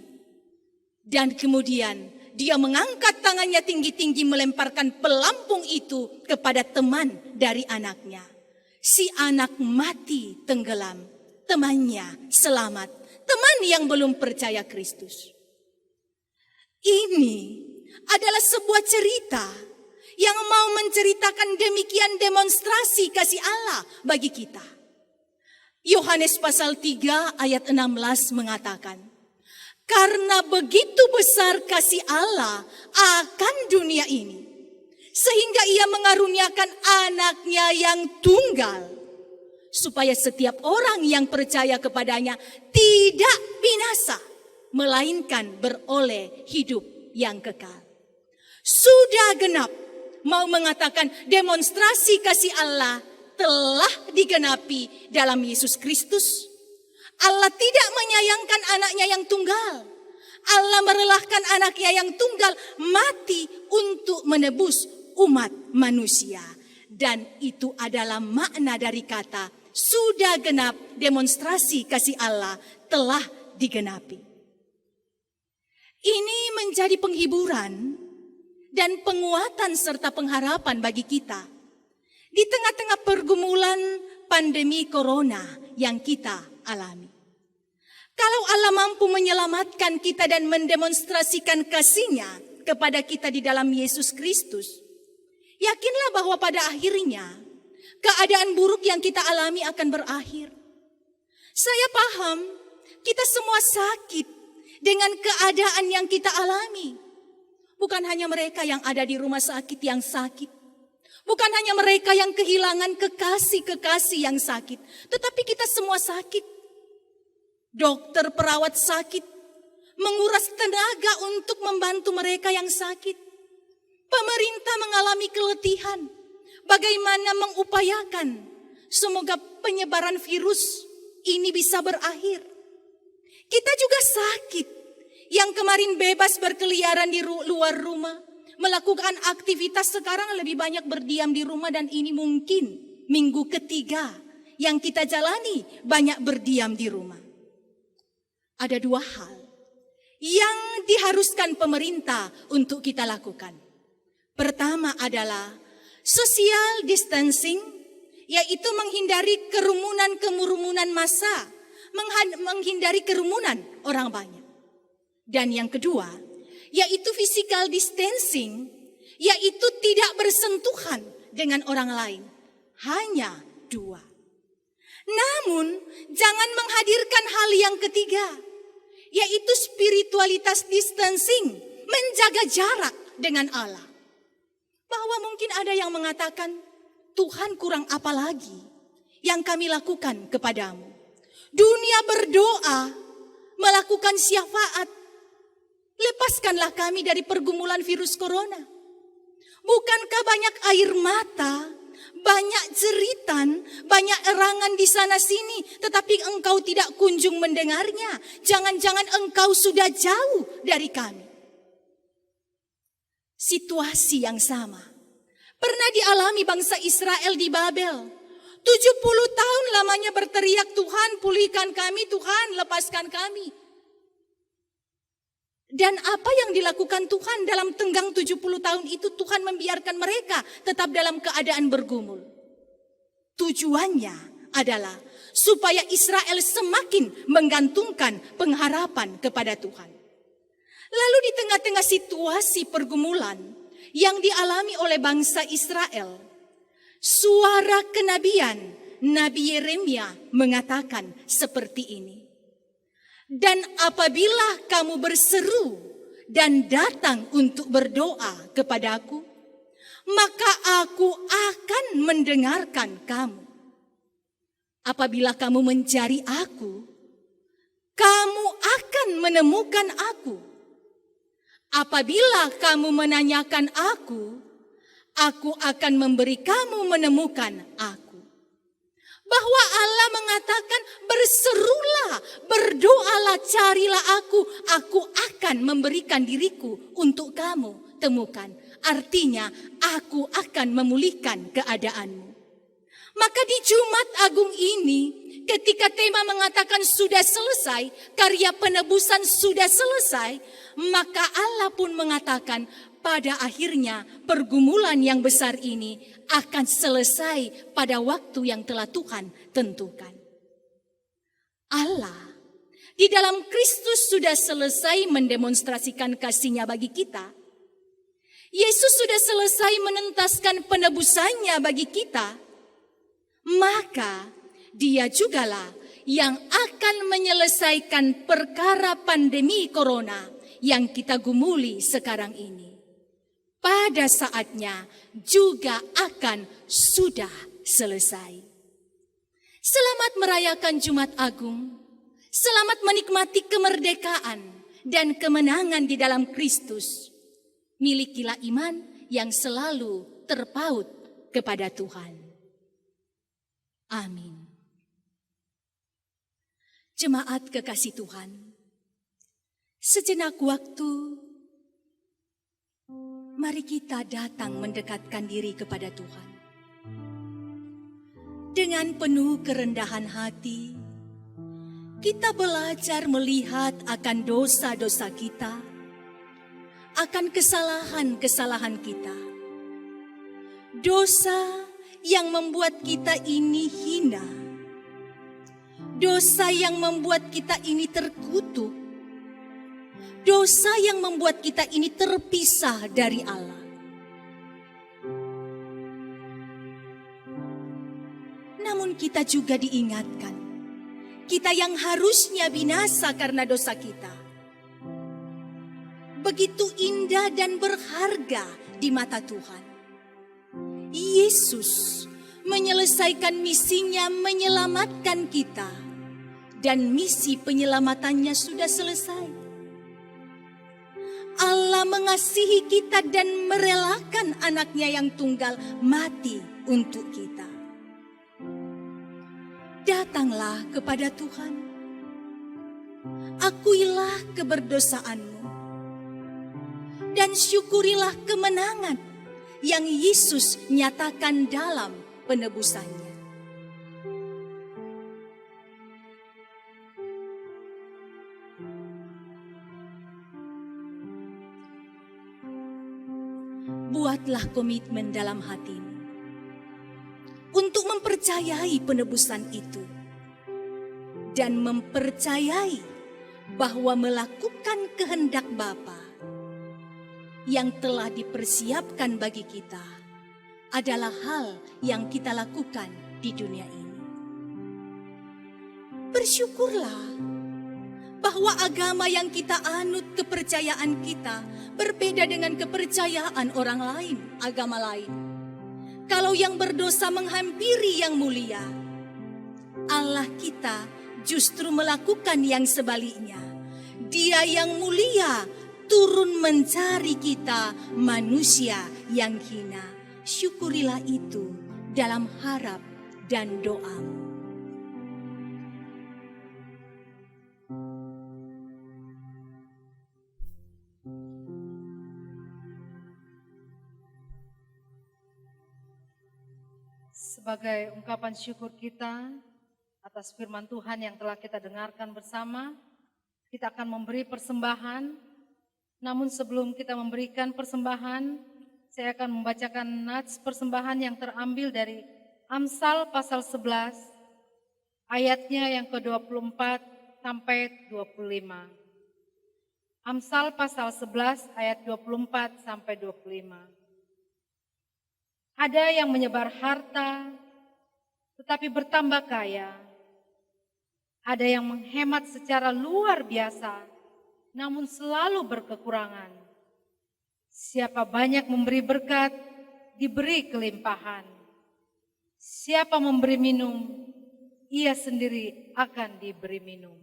Dan kemudian dia mengangkat tangannya tinggi-tinggi melemparkan pelampung itu kepada teman dari anaknya. Si anak mati tenggelam, temannya selamat, teman yang belum percaya Kristus. Ini adalah sebuah cerita yang mau menceritakan demikian demonstrasi kasih Allah bagi kita. Yohanes pasal 3 ayat 16 mengatakan, "Karena begitu besar kasih Allah akan dunia ini, sehingga ia mengaruniakan anaknya yang tunggal, supaya setiap orang yang percaya kepadanya tidak binasa, melainkan beroleh hidup yang kekal." Sudah genap, mau mengatakan demonstrasi kasih Allah telah digenapi dalam Yesus Kristus. Allah tidak menyayangkan anaknya yang tunggal. Allah merelahkan anaknya yang tunggal mati untuk menebus umat manusia. Dan itu adalah makna dari kata sudah genap, demonstrasi kasih Allah telah digenapi. Ini menjadi penghiburan dan penguatan serta pengharapan bagi kita di tengah-tengah pergumulan pandemi corona yang kita alami. Kalau Allah mampu menyelamatkan kita dan mendemonstrasikan kasih-Nya kepada kita di dalam Yesus Kristus, yakinlah bahwa pada akhirnya keadaan buruk yang kita alami akan berakhir. Saya paham kita semua sakit dengan keadaan yang kita alami. Bukan hanya mereka yang ada di rumah sakit yang sakit. Bukan hanya mereka yang kehilangan kekasih-kekasih yang sakit. Tetapi kita semua sakit. Dokter, perawat sakit. Menguras tenaga untuk membantu mereka yang sakit. Pemerintah mengalami keletihan. Bagaimana mengupayakan semoga penyebaran virus ini bisa berakhir. Kita juga sakit. Yang kemarin bebas berkeliaran di luar rumah. Melakukan aktivitas, sekarang lebih banyak berdiam di rumah, dan ini mungkin minggu ketiga yang kita jalani banyak berdiam di rumah. Ada dua hal yang diharuskan pemerintah untuk kita lakukan. Pertama adalah social distancing, yaitu menghindari kerumunan massa, menghindari kerumunan orang banyak. Dan yang kedua, yaitu physical distancing, yaitu tidak bersentuhan dengan orang lain. Hanya dua. Namun, jangan menghadirkan hal yang ketiga, yaitu spiritualitas distancing, menjaga jarak dengan Allah. Bahwa mungkin ada yang mengatakan, Tuhan, kurang apa lagi yang kami lakukan kepadamu? Dunia berdoa, melakukan syafaat. Lepaskanlah kami dari pergumulan virus corona. Bukankah banyak air mata, banyak jeritan, banyak erangan di sana sini, tetapi engkau tidak kunjung mendengarnya? Jangan-jangan engkau sudah jauh dari kami. Situasi yang sama pernah dialami bangsa Israel di Babel. 70 tahun lamanya berteriak, Tuhan pulihkan kami, Tuhan lepaskan kami. Dan apa yang dilakukan Tuhan dalam tenggang 70 tahun itu? Tuhan membiarkan mereka tetap dalam keadaan bergumul. Tujuannya adalah supaya Israel semakin menggantungkan pengharapan kepada Tuhan. Lalu di tengah-tengah situasi pergumulan yang dialami oleh bangsa Israel, suara kenabian Nabi Yeremia mengatakan seperti ini. Dan apabila kamu berseru dan datang untuk berdoa kepadaku, maka aku akan mendengarkan kamu. Apabila kamu mencari aku, kamu akan menemukan aku. Apabila kamu menanyakan aku akan memberi kamu menemukan aku. Bahwa Allah mengatakan, berserulah, berdoalah, carilah aku akan memberikan diriku untuk kamu temukan. Artinya, aku akan memulihkan keadaanmu. Maka di Jumat Agung ini, ketika tema mengatakan sudah selesai, karya penebusan sudah selesai, maka Allah pun mengatakan, pada akhirnya pergumulan yang besar ini akan selesai pada waktu yang telah Tuhan tentukan. Allah di dalam Kristus sudah selesai mendemonstrasikan kasih-Nya bagi kita. Yesus sudah selesai menuntaskan penebusannya bagi kita. Maka Dia jugalah yang akan menyelesaikan perkara pandemi corona yang kita gumuli sekarang ini. Pada saatnya juga akan sudah selesai. Selamat merayakan Jumat Agung. Selamat menikmati kemerdekaan dan kemenangan di dalam Kristus. Milikilah iman yang selalu terpaut kepada Tuhan. Amin. Jemaat kekasih Tuhan, sejenak waktu mari kita datang mendekatkan diri kepada Tuhan. Dengan penuh kerendahan hati, kita belajar melihat akan dosa-dosa kita, akan kesalahan-kesalahan kita. Dosa yang membuat kita ini hina. Dosa yang membuat kita ini terkutuk. Dosa yang membuat kita ini terpisah dari Allah. Namun kita juga diingatkan, kita yang harusnya binasa karena dosa kita, begitu indah dan berharga di mata Tuhan. Yesus menyelesaikan misinya menyelamatkan kita, dan misi penyelamatannya sudah selesai. Allah mengasihi kita dan merelakan anaknya yang tunggal mati untuk kita. Datanglah kepada Tuhan. Akuilah keberdosaanmu. Dan syukurilah kemenangan yang Yesus nyatakan dalam penebusannya. Buatlah komitmen dalam hatimu untuk mempercayai penebusan itu dan mempercayai bahwa melakukan kehendak Bapa yang telah dipersiapkan bagi kita adalah hal yang kita lakukan di dunia ini. Bersyukurlah bahwa agama yang kita anut, kepercayaan kita berbeda dengan kepercayaan orang lain, agama lain. Kalau yang berdosa menghampiri yang mulia, Allah kita justru melakukan yang sebaliknya. Dia yang mulia turun mencari kita manusia yang hina. Syukurilah itu dalam harap dan doamu. Sebagai ungkapan syukur kita atas firman Tuhan yang telah kita dengarkan bersama, kita akan memberi persembahan. Namun sebelum kita memberikan persembahan, saya akan membacakan nats persembahan yang terambil dari Amsal pasal 11, ayatnya yang ke-24 sampai 25. Amsal pasal 11 ayat 24 sampai 25. Ada yang menyebar harta, tetapi bertambah kaya. Ada yang menghemat secara luar biasa, namun selalu berkekurangan. Siapa banyak memberi berkat, diberi kelimpahan. Siapa memberi minum, ia sendiri akan diberi minum.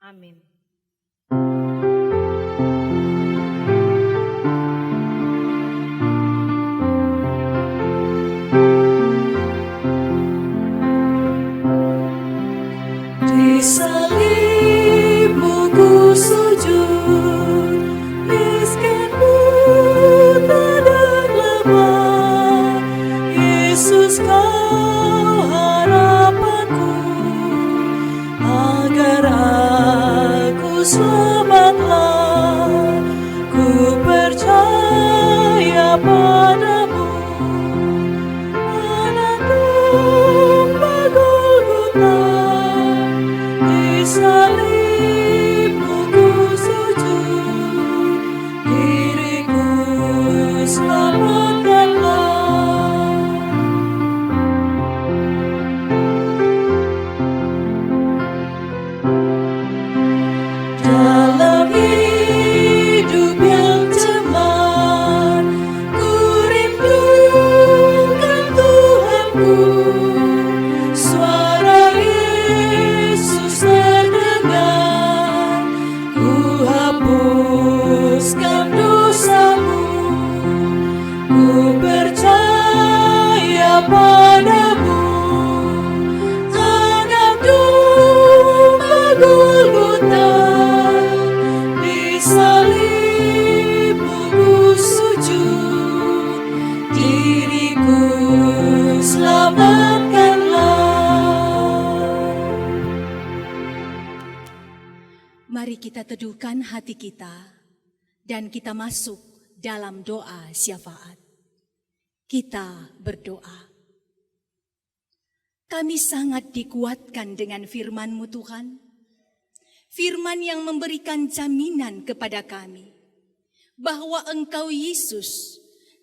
Amin. Di salibmu ku sujud, miskin buta dan lemah. Yesus kau harapanku, agar aku selamatlah. Ku percaya padamu, anak domba Golgota. Di salibmu ku sujud, diriku selamatkanlah. Dalam hidup yang cemar, ku rindukan Tuhanku. Suara Yesus terdengar, ku hapuskan dosamu. Ku percaya padamu, anak domba Golgota. Di salibmu ku sujud, diriku selamatkanlah. Mari kita teduhkan hati kita dan kita masuk dalam doa syafaat. Kita berdoa. Kami sangat dikuatkan dengan firman-Mu Tuhan. Firman yang memberikan jaminan kepada kami bahwa Engkau Yesus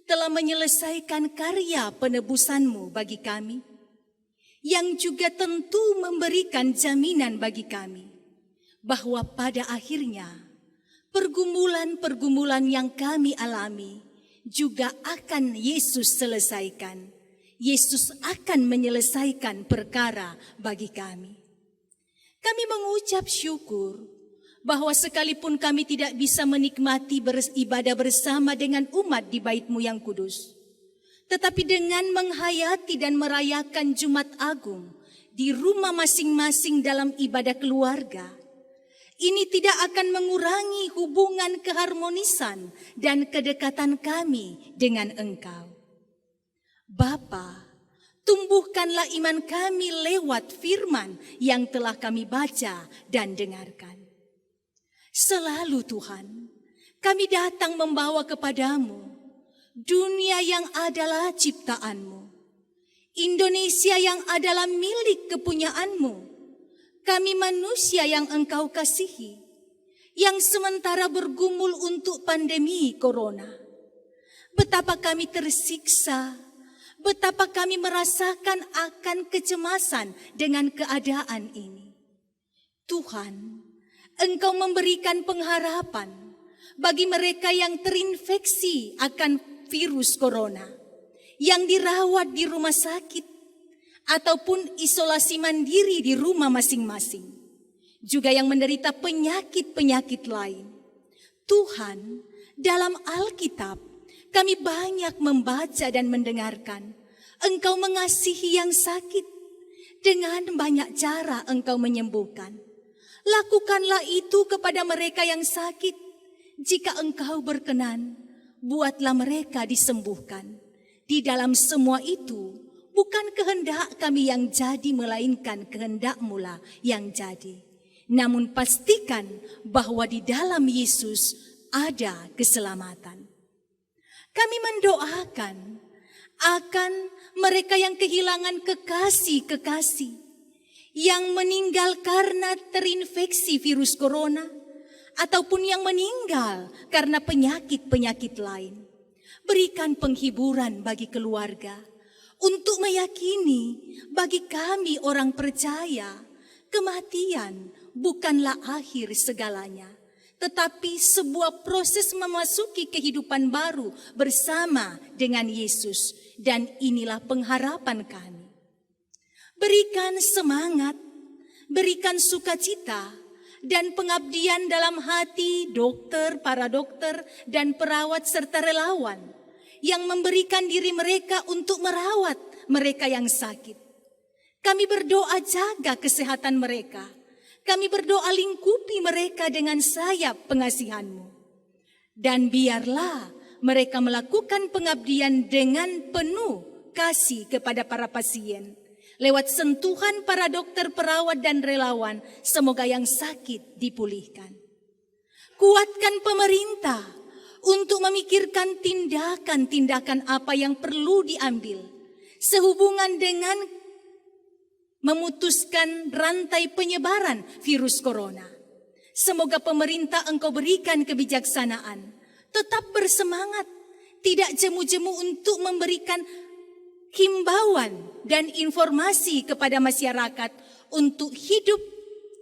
telah menyelesaikan karya penebusan-Mu bagi kami, yang juga tentu memberikan jaminan bagi kami bahwa pada akhirnya pergumulan-pergumulan yang kami alami juga akan Yesus selesaikan. Yesus akan menyelesaikan perkara bagi kami. Kami mengucap syukur bahwa sekalipun kami tidak bisa menikmati beribadah bersama dengan umat di Bait-Mu yang kudus, tetapi dengan menghayati dan merayakan Jumat Agung di rumah masing-masing dalam ibadah keluarga, ini tidak akan mengurangi hubungan keharmonisan dan kedekatan kami dengan Engkau. Bapa, tumbuhkanlah iman kami lewat firman yang telah kami baca dan dengarkan. Selalu Tuhan, kami datang membawa kepadamu dunia yang adalah ciptaan-Mu, Indonesia yang adalah milik kepunyaan-Mu, kami manusia yang Engkau kasihi, yang sementara bergumul untuk pandemi corona. Betapa kami tersiksa, betapa kami merasakan akan kecemasan dengan keadaan ini. Tuhan, Engkau memberikan pengharapan bagi mereka yang terinfeksi akan virus corona, yang dirawat di rumah sakit, ataupun isolasi mandiri di rumah masing-masing, juga yang menderita penyakit-penyakit lain. Tuhan, dalam Alkitab, kami banyak membaca dan mendengarkan Engkau mengasihi yang sakit, dengan banyak cara Engkau menyembuhkan. Lakukanlah itu kepada mereka yang sakit. Jika Engkau berkenan, buatlah mereka disembuhkan. Di dalam semua itu, bukan kehendak kami yang jadi, melainkan kehendak-Mu lah yang jadi. Namun pastikan bahwa di dalam Yesus ada keselamatan. Kami mendoakan akan mereka yang kehilangan kekasih-kekasih, yang meninggal karena terinfeksi virus corona, ataupun yang meninggal karena penyakit-penyakit lain. Berikan penghiburan bagi keluarga, untuk meyakini bagi kami orang percaya, kematian bukanlah akhir segalanya, tetapi sebuah proses memasuki kehidupan baru bersama dengan Yesus, dan inilah pengharapan kami. Berikan semangat, berikan sukacita, dan pengabdian dalam hati dokter, para dokter, dan perawat serta relawan yang memberikan diri mereka untuk merawat mereka yang sakit. Kami berdoa jaga kesehatan mereka. Kami berdoa lingkupi mereka dengan sayap pengasihan-Mu. Dan biarlah mereka melakukan pengabdian dengan penuh kasih kepada para pasien. Lewat sentuhan para dokter, perawat, dan relawan, semoga yang sakit dipulihkan. Kuatkan pemerintah untuk memikirkan tindakan-tindakan apa yang perlu diambil sehubungan dengan memutuskan rantai penyebaran virus corona. Semoga pemerintah Engkau berikan kebijaksanaan, tetap bersemangat, tidak jemu-jemu untuk memberikan himbauan dan informasi kepada masyarakat untuk hidup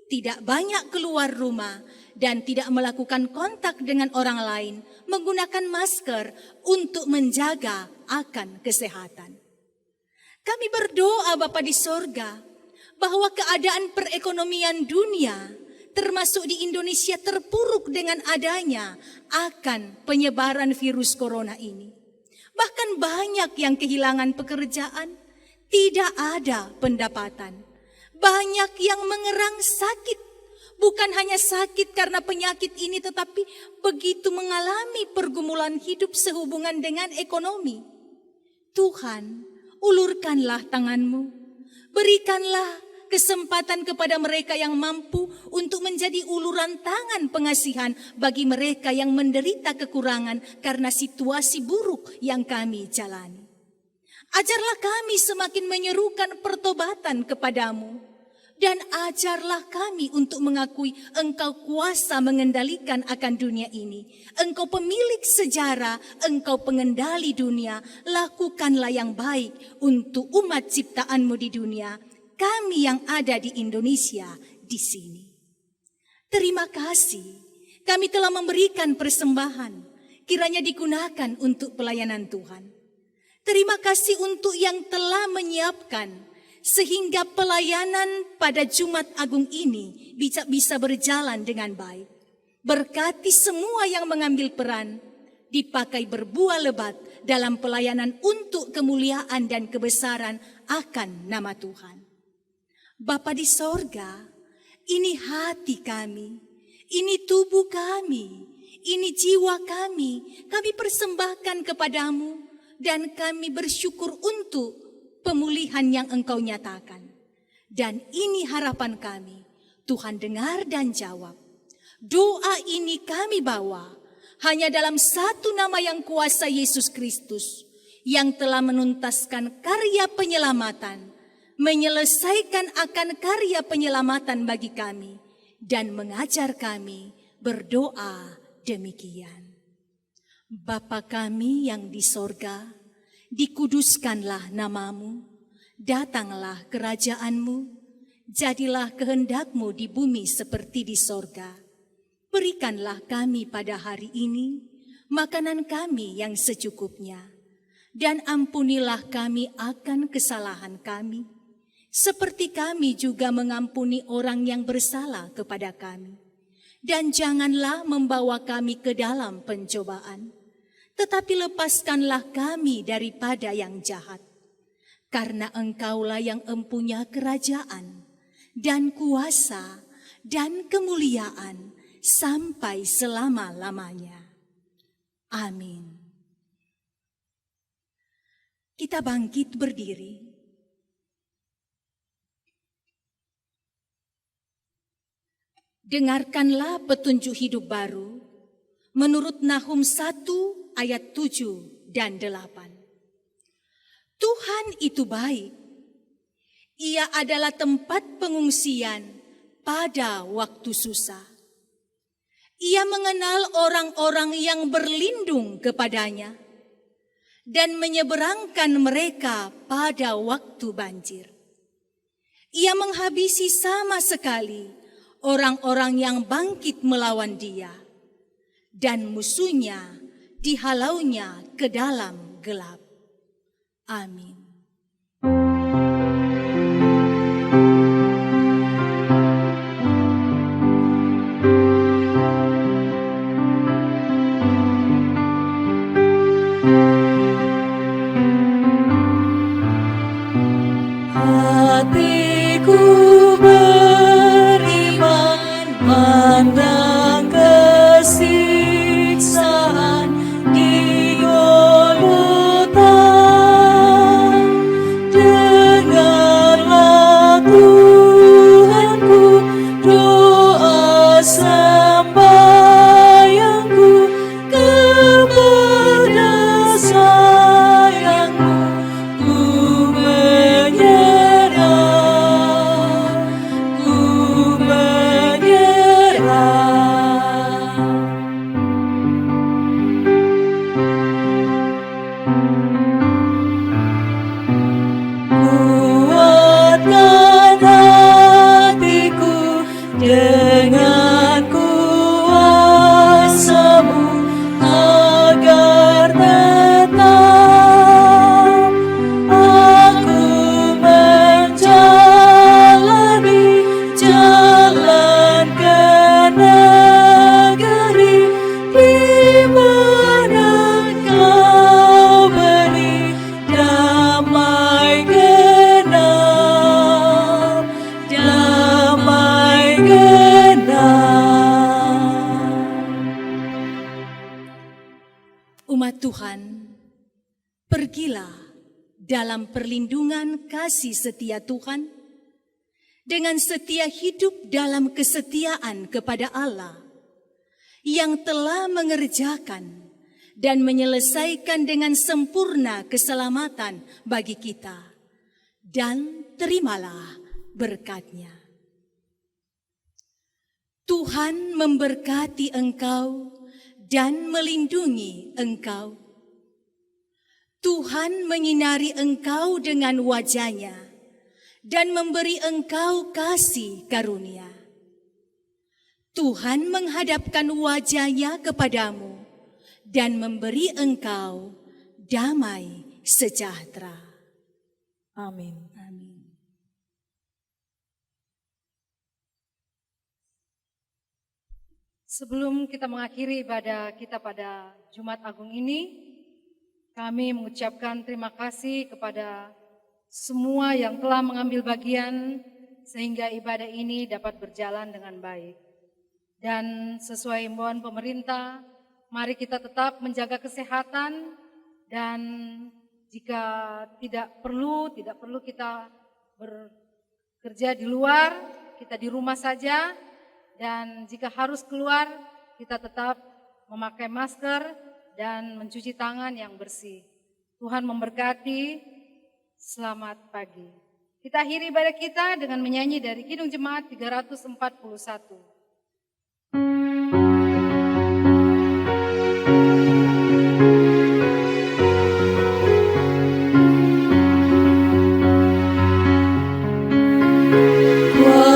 tidak banyak keluar rumah dan tidak melakukan kontak dengan orang lain, menggunakan masker untuk menjaga akan kesehatan. Kami berdoa Bapa di sorga bahwa keadaan perekonomian dunia termasuk di Indonesia terpuruk dengan adanya akan penyebaran virus corona ini. Bahkan banyak yang kehilangan pekerjaan, tidak ada pendapatan. Banyak yang mengerang sakit, bukan hanya sakit karena penyakit ini, tetapi begitu mengalami pergumulan hidup sehubungan dengan ekonomi. Tuhan, ulurkanlah tangan-Mu, berikanlah kesempatan kepada mereka yang mampu untuk menjadi uluran tangan pengasihan bagi mereka yang menderita kekurangan karena situasi buruk yang kami jalani. Ajarlah kami semakin menyerukan pertobatan kepadamu, dan ajarlah kami untuk mengakui Engkau kuasa mengendalikan akan dunia ini. Engkau pemilik sejarah, Engkau pengendali dunia. Lakukanlah yang baik untuk umat ciptaan-Mu di dunia, kami yang ada di Indonesia di sini. Terima kasih Kami telah memberikan persembahan, kiranya digunakan untuk pelayanan Tuhan. Terima kasih untuk yang telah menyiapkan, sehingga pelayanan pada Jumat Agung ini bisa berjalan dengan baik. Berkati semua yang mengambil peran, dipakai berbuah lebat dalam pelayanan untuk kemuliaan dan kebesaran akan nama Tuhan. Bapa di sorga, ini hati kami, ini tubuh kami, ini jiwa kami persembahkan kepadamu dan kami bersyukur untuk pemulihan yang Engkau nyatakan. Dan ini harapan kami, Tuhan dengar dan jawab. Doa ini kami bawa hanya dalam satu nama yang kuasa, Yesus Kristus, yang telah menuntaskan karya penyelamatan, menyelesaikan akan karya penyelamatan bagi kami, dan mengajar kami berdoa demikian. Bapa kami yang di sorga, dikuduskanlah namamu, datanglah kerajaanmu, jadilah kehendakmu di bumi seperti di sorga. Berikanlah kami pada hari ini makanan kami yang secukupnya, dan ampunilah kami akan kesalahan kami, seperti kami juga mengampuni orang yang bersalah kepada kami. Dan janganlah membawa kami ke dalam pencobaan, tetapi lepaskanlah kami daripada yang jahat. Karena Engkaulah yang empunya kerajaan, dan kuasa, dan kemuliaan, sampai selama-lamanya. Amin. Kita bangkit berdiri. Dengarkanlah petunjuk hidup baru menurut Nahum 1 ayat 7 dan 8. Tuhan itu baik. Ia adalah tempat pengungsian pada waktu susah. Ia mengenal orang-orang yang berlindung kepadanya dan menyeberangkan mereka pada waktu banjir. Ia menghabisi sama sekali orang-orang yang bangkit melawan dia, dan musuhnya dihalaunya ke dalam gelap. Amin. Hatiku beriman pandang kesiksaan di Golgota. Dengarlah Tuhanku doa sembahyangku kepada sayangmu. Ku kuatkan hatiku dengan kuasa-Mu agar tetap aku menjalani jalan ke negeri di mana Kau beri damai genap, damai genap. Umat Tuhan, pergilah dalam perlindungan kasih setia Tuhan, dengan setia hidup dalam kesetiaan kepada Allah, yang telah mengerjakan dan menyelesaikan dengan sempurna keselamatan bagi kita, dan terimalah berkat-Nya. Tuhan memberkati engkau dan melindungi engkau. Tuhan menyinari engkau dengan wajah-Nya dan memberi engkau kasih karunia. Tuhan menghadapkan wajahnya kepadamu dan memberi engkau damai sejahtera. Amin. Amin. Sebelum kita mengakhiri ibadah kita pada Jumat Agung ini, kami mengucapkan terima kasih kepada semua yang telah mengambil bagian sehingga ibadah ini dapat berjalan dengan baik. Dan sesuai himbauan pemerintah, mari kita tetap menjaga kesehatan dan jika tidak perlu kita bekerja di luar, kita di rumah saja. Dan jika harus keluar, kita tetap memakai masker dan mencuci tangan yang bersih. Tuhan memberkati, selamat pagi. Kita akhiri ibadah kita dengan menyanyi dari Kidung Jemaat 341.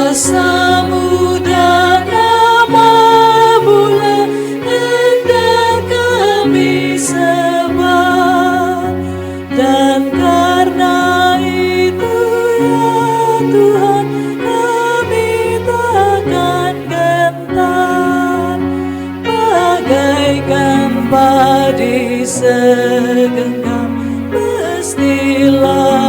Kuasa-Mu dan nama-Mu lah hendak kami sembah, dan karena itu ya Tuhan kami takkan gentar, bagaikan padi segenggam mestilah